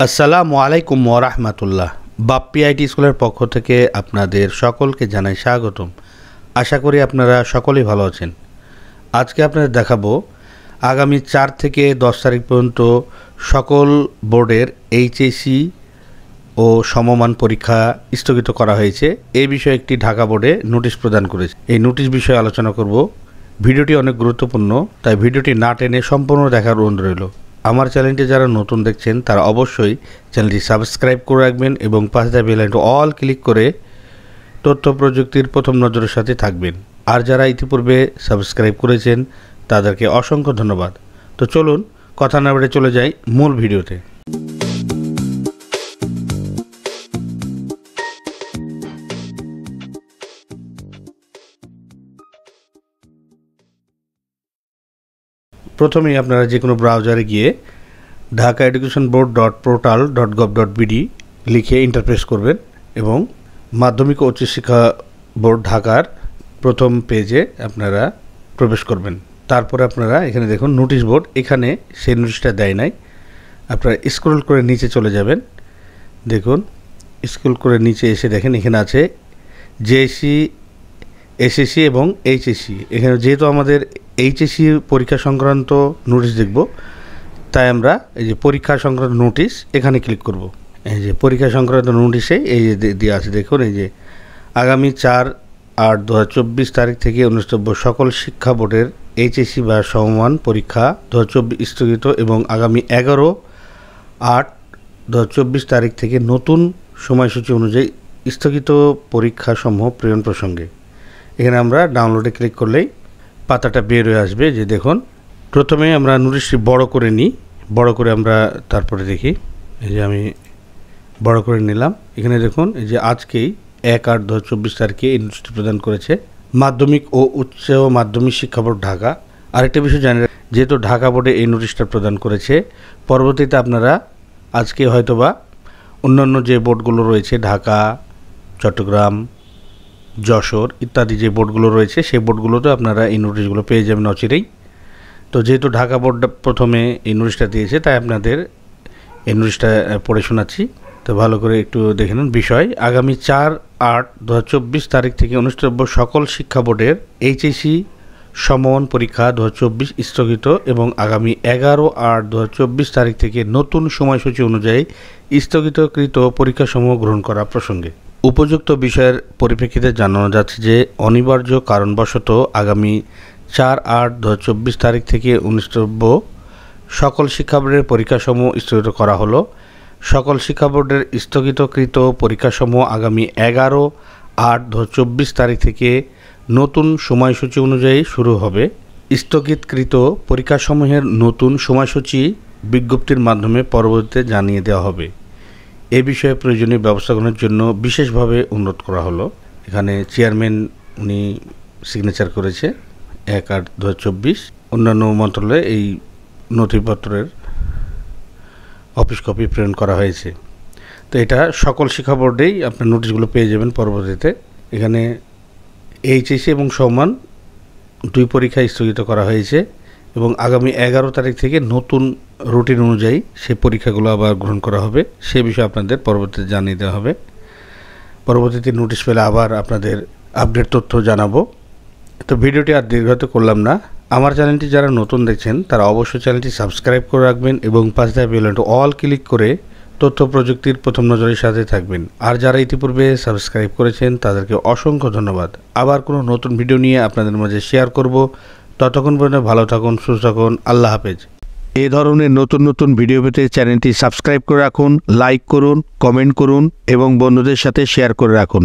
আসসালামু আলাইকুম ওয়া রাহমাতুল্লাহ। বাপ্পি আইটি স্কুলের পক্ষ থেকে আপনাদের সকলকে জানাই স্বাগতম। আশা করি আপনারা সকলেই ভালো আছেন। আজকে আপনাদের দেখাবো আগামী 4 থেকে 10 তারিখ পর্যন্ত সকল বোর্ডের এইচএসসি ও সমমান পরীক্ষা স্থগিত করা হয়েছে। এই বিষয়ে একটি ঢাকা বোর্ডে নোটিশ প্রদান করেছে। এই নোটিশ বিষয়ে আলোচনা করব। ভিডিওটি অনেক গুরুত্বপূর্ণ, তাই ভিডিওটি না টেনে সম্পূর্ণ দেখার অনুরোধ রইল। আমার চ্যানেলটি যারা নতুন দেখছেন তারা অবশ্যই চ্যানেলটি সাবস্ক্রাইব করে রাখবেন এবং পাশে থাকা বেল আইকনটি অল ক্লিক করে তথ্য প্রযুক্তির প্রথম নজরের সাথে থাকবেন। আর যারা ইতিপূর্বে সাবস্ক্রাইব করেছেন তাদেরকে অসংখ্য ধন্যবাদ। তো চলুন কথা না বেড়ে চলে যাই মূল ভিডিওতে। প্রথমেই আপনারা যে কোনো ব্রাউজারে গিয়ে dhaka.educationboard.portal.gov.bd লিখে ইন্টারপ্রেস করবেন এবং মাধ্যমিক ও উচ্চশিক্ষা বোর্ড ঢাকার প্রথম পেজে আপনারা প্রবেশ করবেন। তারপরে আপনারা এখানে দেখুন নোটিশ বোর্ড, এখানে সেই নোটিশটা দেয় নাই। আপনারা স্ক্রল করে নিচে চলে যাবেন। দেখুন স্ক্রল করে নিচে এসে দেখেন এখানে আছে জেএসসি, এসএসসি এবং এইচএসসি। এখানে যেহেতু আমাদের এইচএসসি পরীক্ষা সংক্রান্ত নোটিশ দেখব, তাই আমরা এই যে পরীক্ষা সংক্রান্ত নোটিশ এখানে ক্লিক করব। এই যে পরীক্ষা সংক্রান্ত নোটিশে এই যে দেওয়া আছে, দেখুন এই যে আগামী 4/8/2024 তারিখ থেকে অনুষ্ঠিত সকল শিক্ষা বোর্ডের এইচএসসি বা সমমান পরীক্ষা 2024 স্থগিত এবং আগামী 11/8/2024 তারিখ থেকে নতুন সময়সূচি অনুযায়ী স্থগিত পরীক্ষাসমূহ প্রেরণ প্রসঙ্গে। এখানে আমরা ডাউনলোডে ক্লিক করলেই পাতাটা বের হয়ে আসবে। যে দেখুন প্রথমে আমরা নোটিশটি বড় করে নিই, বড় করে আমরা তারপরে দেখি। এই যে আমি বড় করে নিলাম। এখানে দেখুন এই যে আজকেই 1/8/2024 তারিখে এই নোটিশটি প্রদান করেছে মাধ্যমিক ও উচ্চ মাধ্যমিক শিক্ষা বোর্ড ঢাকা। আরেকটা বিষয় জানি, যেহেতু ঢাকা বোর্ডে এই নোটিশটা প্রদান করেছে, পরবর্তীতে আপনারা আজকে হয়তোবা অন্যান্য যে বোর্ডগুলো রয়েছে ঢাকা, চট্টগ্রাম, যশোর ইত্যাদি যে বোর্ডগুলো রয়েছে সেই বোর্ডগুলোতে আপনারা এই নোটিশগুলো পেয়ে যাবেন অচিরেই। তো যেহেতু ঢাকা বোর্ড প্রথমে এই নোটিশটা দিয়েছে, তাই আপনাদের এই নোটিশটা পড়ে শোনাচ্ছি। তো ভালো করে একটু দেখে নিন। বিষয়: আগামী 4/8/2024 তারিখ থেকে অনুষ্ঠিতব্য সকল শিক্ষা বোর্ডের এইচএসসি সমমান পরীক্ষা 2024 স্থগিত এবং আগামী 11/8/2024 তারিখ থেকে নতুন সময়সূচি অনুযায়ী স্থগিতকৃত পরীক্ষাসমূহ গ্রহণ করা প্রসঙ্গে উপযুক্ত বিষয়ের পরিপ্রেক্ষিতে জানানো যাচ্ছে যে অনিবার্য কারণবশত আগামী 4/8/2024 তারিখ থেকে অনুষ্ঠিতব্য সকল শিক্ষা বোর্ডের পরীক্ষাসমূহ স্থগিত করা হলো। সকল শিক্ষা বোর্ডের স্থগিতকৃত পরীক্ষাসমূহ আগামী 11/8/2024 তারিখ থেকে নতুন সময়সূচি অনুযায়ী শুরু হবে। স্থগিতকৃত পরীক্ষাসমূহের নতুন সময়সূচি বিজ্ঞপ্তির মাধ্যমে পরবর্তীতে জানিয়ে দেওয়া হবে। এ বিষয়ে প্রয়োজনীয় ব্যবস্থা গ্রহণের জন্য বিশেষভাবে অনুরোধ করা হলো। এখানে চেয়ারম্যান উনি সিগনেচার করেছে 1/8/2024। অন্যান্য মন্ত্রণালয়ে এই নথিপত্রের অফিস কপি প্রেরণ করা হয়েছে। তো এটা সকল শিক্ষা বোর্ডেই আপনার নোটিশগুলো পেয়ে যাবেন পরবর্তীতে। এখানে এইচএসসি এবং সমান দুই পরীক্ষা স্থগিত করা হয়েছে এবং আগামী 11 তারিখ থেকে নতুন রুটিন অনুযায়ী সেই পরীক্ষাগুলো আবার গ্রহণ করা হবে। সে বিষয়ে আপনাদের পরবর্তীতে জানিয়ে দেওয়া হবে। পরবর্তীতে নোটিশ পেলে আবার আপনাদের আপডেট তথ্য জানাবো। তো ভিডিওটি আর দীর্ঘায়িত করলাম না। আমার চ্যানেলটি যারা নতুন দেখছেন তারা অবশ্যই চ্যানেলটি সাবস্ক্রাইব করে রাখবেন এবং পাশে থাকা বেল আইকনটি অল ক্লিক করে তথ্য প্রযুক্তির প্রথম নজরের সাথে থাকবেন। আর যারা ইতিপূর্বে সাবস্ক্রাইব করেছেন তাদেরকে অসংখ্য ধন্যবাদ। আবার কোনো নতুন ভিডিও নিয়ে আপনাদের মাঝে শেয়ার করব। ততক্ষণ পর্যন্ত ভালো থাকুন, সুস্থ থাকুন। আল্লাহ হাফেজ। এই ধরনের নতুন নতুন ভিডিও পেতে চ্যানেলটি সাবস্ক্রাইব করে রাখুন, লাইক করুন, কমেন্ট করুন এবং বন্ধুদের সাথে শেয়ার করে রাখুন।